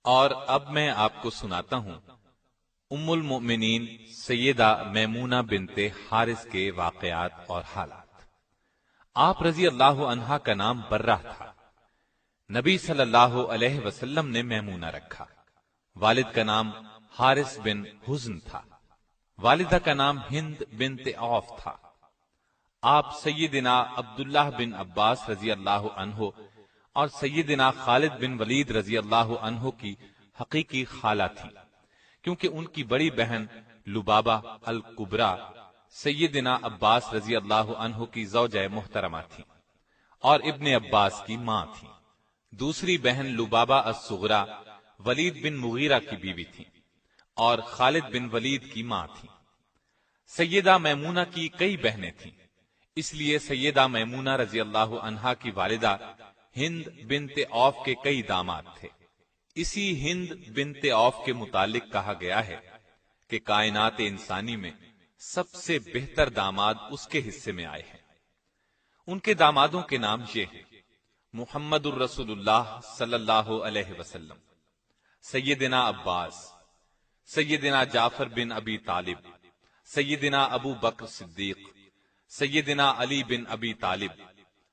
اور اب میں آپ کو سناتا ہوں ام المؤمنین سیدہ میمونہ بنت حارث کے واقعات اور حالات۔ آپ رضی اللہ عنہا کا نام برہ تھا۔ نبی صلی اللہ علیہ وسلم نے میمونہ رکھا۔ والد کا نام حارث بن حزن تھا۔ والدہ کا نام ہند بنت عوف تھا۔ آپ سیدنا عبداللہ بن عباس رضی اللہ عنہ اور سیدنا خالد بن ولید رضی اللہ عنہ کی حقیقی خالہ تھی، کیونکہ ان کی بڑی بہن لبابہ الکبریٰ سیدنا عباس رضی اللہ عنہ کی زوجہ محترمہ تھی اور ابن عباس کی ماں تھی۔ دوسری بہن لبابہ الصغریٰ ولید بن مغیرہ کی بیوی تھی اور خالد بن ولید کی ماں تھی۔ سیدہ میمونہ کی کئی بہنیں تھیں، اس لیے سیدہ میمونہ رضی اللہ عنہا کی والدہ ہند بنت عوف کے کئی داماد تھے۔ اسی ہند بنت عوف کے متعلق کہا گیا ہے کہ کائنات انسانی میں سب سے بہتر داماد اس کے حصے میں آئے ہیں۔ ان کے دامادوں کے نام یہ ہیں: محمد الرسول اللہ صلی اللہ علیہ وسلم، سیدنا عباس، سیدنا جعفر بن ابی طالب، سیدنا ابو بکر صدیق، سیدنا علی بن ابی طالب،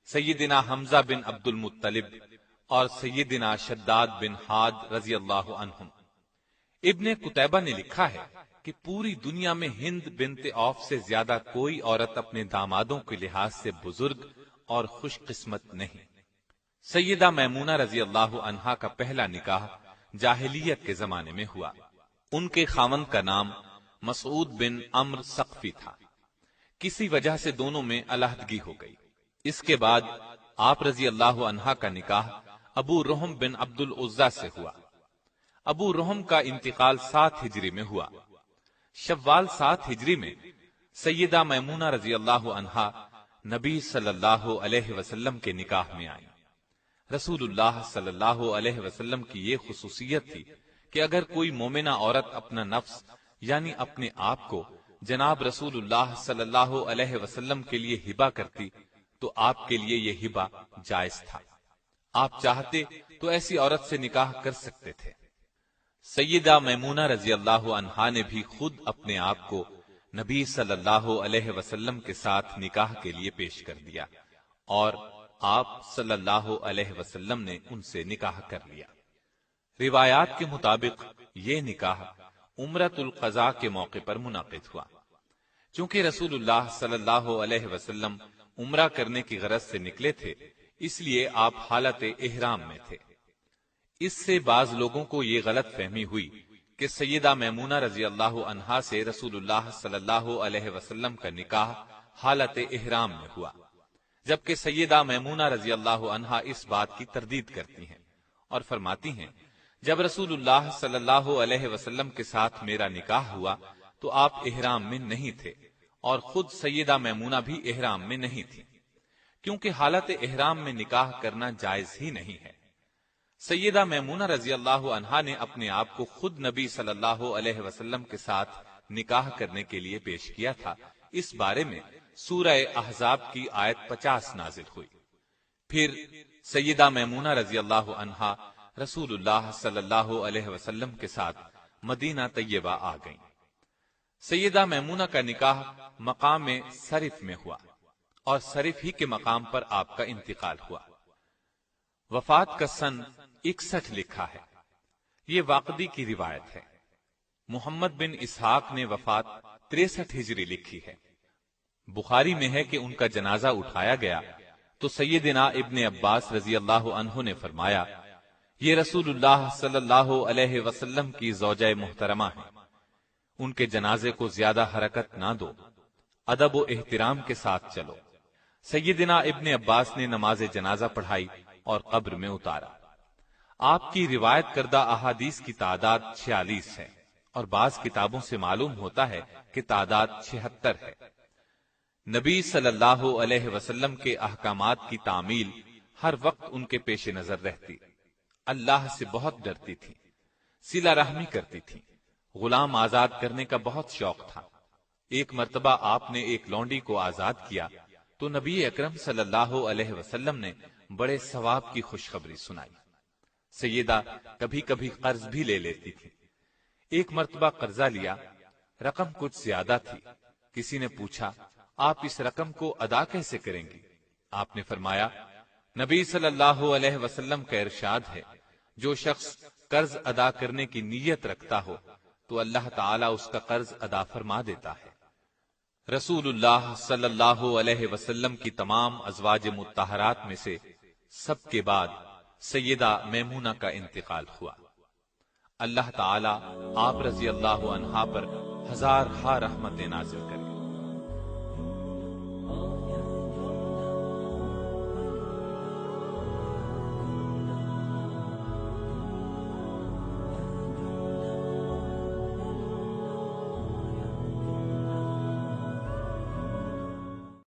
سیدنا حمزہ بن عبد المطلب اور سیدنا شداد بن حاد رضی اللہ عنہم۔ ابن قتیبہ نے لکھا ہے کہ پوری دنیا میں ہند بنت عوف سے زیادہ کوئی عورت اپنے دامادوں کے لحاظ سے بزرگ اور خوش قسمت نہیں۔ سیدہ میمونہ رضی اللہ عنہا کا پہلا نکاح جاہلیت کے زمانے میں ہوا۔ ان کے خاوند کا نام مسعود بن عمرو ثقفی تھا۔ کسی وجہ سے دونوں میں علیحدگی ہو گئی۔ اس کے بعد آپ رضی اللہ عنہا کا نکاح ابو رحم بن عبد العزیٰ سے ہوا۔ ابو رحم کا انتقال 7 ہجری میں ہوا۔ شوال 7 ہجری میں سیدہ میمونہ رضی اللہ عنہا نبی صلی اللہ علیہ وسلم کے نکاح میں آئیں۔ رسول اللہ صلی اللہ علیہ وسلم کی یہ خصوصیت تھی کہ اگر کوئی مومنہ عورت اپنا نفس یعنی اپنے آپ کو جناب رسول اللہ صلی اللہ علیہ وسلم کے لیے ہبہ کرتی تو آپ کے لیے یہ ہبہ جائز تھا۔ آپ چاہتے تو ایسی عورت سے نکاح کر سکتے تھے۔ سیدہ میمونہ رضی اللہ عنہا نے بھی خود اپنے آپ کو نبی صلی اللہ علیہ وسلم کے ساتھ نکاح کے لیے پیش کر دیا اور آپ صلی اللہ علیہ وسلم نے ان سے نکاح کر لیا۔ روایات کے مطابق یہ نکاح عمرۃ القضاء کے موقع پر منعقد ہوا۔ چونکہ رسول اللہ صلی اللہ علیہ وسلم عمرہ کرنے کی غرض سے نکلے تھے، اس لیے آپ حالت احرام میں تھے۔ اس سے بعض لوگوں کو یہ غلط فہمی ہوئی کہ سیدہ میمونہ رضی اللہ عنہا سے رسول اللہ صلی اللہ علیہ وسلم کا نکاح حالت احرام میں ہوا، جبکہ سیدہ میمونہ رضی اللہ عنہا اس بات کی تردید کرتی ہیں اور فرماتی ہیں جب رسول اللہ صلی اللہ علیہ وسلم کے ساتھ میرا نکاح ہوا تو آپ احرام میں نہیں تھے اور خود سیدہ میمونہ بھی احرام میں نہیں تھی، کیونکہ حالت احرام میں نکاح کرنا جائز ہی نہیں ہے۔ سیدہ میمونہ رضی اللہ عنہا نے اپنے آپ کو خود نبی صلی اللہ علیہ وسلم کے ساتھ نکاح کرنے کے لیے پیش کیا تھا۔ اس بارے میں سورہ احزاب کی آیت 50 نازل ہوئی۔ پھر سیدہ میمونہ رضی اللہ عنہا رسول اللہ صلی اللہ علیہ وسلم کے ساتھ مدینہ طیبہ آ گئیں۔ سیدہ میمونہ کا نکاح مقام صرف میں ہوا اور صرف ہی کے مقام پر آپ کا انتقال ہوا۔ وفات کا سن 61 لکھا ہے۔ یہ واقدی کی روایت ہے۔ محمد بن اسحاق نے وفات 63 ہجری لکھی ہے۔ بخاری میں ہے کہ ان کا جنازہ اٹھایا گیا تو سیدنا ابن عباس رضی اللہ عنہ نے فرمایا، یہ رسول اللہ صلی اللہ علیہ وسلم کی زوجہ محترمہ ہیں، ان کے جنازے کو زیادہ حرکت نہ دو، ادب و احترام کے ساتھ چلو۔ سیدنا ابن عباس نے نماز جنازہ پڑھائی اور قبر میں اتارا۔ آپ کی روایت کردہ احادیث کی تعداد 46 ہے اور بعض کتابوں سے معلوم ہوتا ہے کہ تعداد 76 ہے۔ نبی صلی اللہ علیہ وسلم کے احکامات کی تعمیل ہر وقت ان کے پیش نظر رہتی، اللہ سے بہت ڈرتی تھی، صلہ رحمی کرتی تھی، غلام آزاد کرنے کا بہت شوق تھا۔ ایک مرتبہ آپ نے ایک لونڈی کو آزاد کیا تو نبی اکرم صلی اللہ علیہ وسلم نے بڑے ثواب کی خوشخبری سنائی۔ سیدہ کبھی کبھی قرض بھی لے لیتی تھی۔ ایک مرتبہ قرضہ لیا، رقم کچھ زیادہ تھی۔ کسی نے پوچھا آپ اس رقم کو ادا کیسے کریں گی؟ آپ نے فرمایا نبی صلی اللہ علیہ وسلم کا ارشاد ہے جو شخص قرض ادا کرنے کی نیت رکھتا ہو تو اللہ تعالیٰ اس کا قرض ادا فرما دیتا ہے۔ رسول اللہ صلی اللہ علیہ وسلم کی تمام ازواج مطہرات میں سے سب کے بعد سیدہ میمونہ کا انتقال ہوا۔ اللہ تعالیٰ آپ رضی اللہ عنہا پر ہزارہا رحمت نازل کرے۔